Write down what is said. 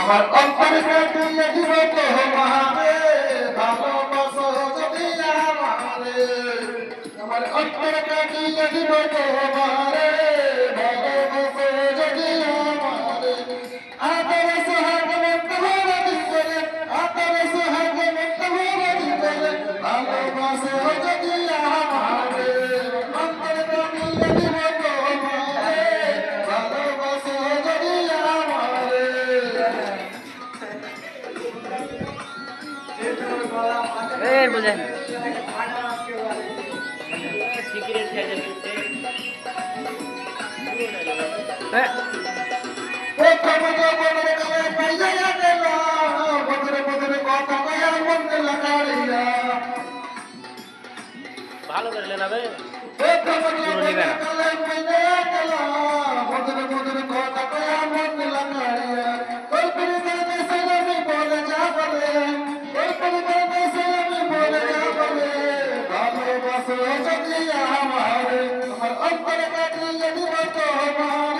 আমার অন্তরে কাটিয়ে দিব তোমারে ভালোবাসো যদি আমারে আমার অন্তরে কাটিয়ে দিব তোমারে ভালোবাসো যদি আমারে আদরে সোহাগ মন্ত ভরা দিবরে আদরে সোহাগ মন্ত ভরা দিবরে ভালোবাসো যদি আমারে অন্তরে কাটিয়ে দিব তোমারে ভালোবাসো যদি আমারে এই বুঝেন সিগারেট খেয়ে যাচ্ছে হ্যাঁ ভালো করে নেবে আমার অন্তরে কাটিয়ে দিব তোমার